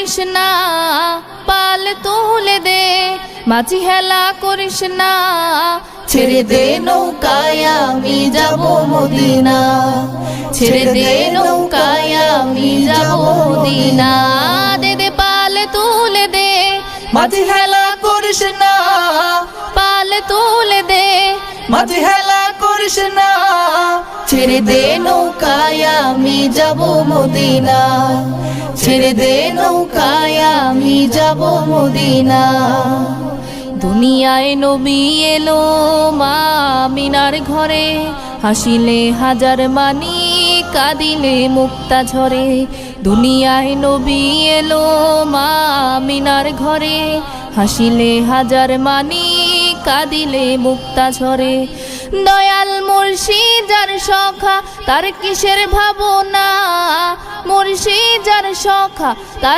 করিস না, পাল তুলে দে, মাঝি হেলা করিস না, ছেড়ে দে নৌকায় আমি যাব মদিনা, ছেড়ে দে নৌকায় আমি যাব মদিনা। দে দে পাল তুলে দে, মাঝি হেলা করিস না, পাল তুলে দে, মাঝি হেলা করিস না, ছেড়ে দে নৌকায় আমি যাব মদিনা, ছেড়ে দে নৌকায় আমি যাব মদিনা। দুনিয়ায় নবী এলো মা আমিনার ঘরে, হাসিলে হাজার মানি কাঁদিলে মুক্তা ঝরে। দুনিয়ায় নবী এলো মা আমিনার ঘরে, হাসিলে হাজার মানি কাঁদিলে মুক্তা ঝরে। দয়াল মুর্শিদ যার সখা তার কিসের ভাবনা, মুর্শিদ যার সখা তার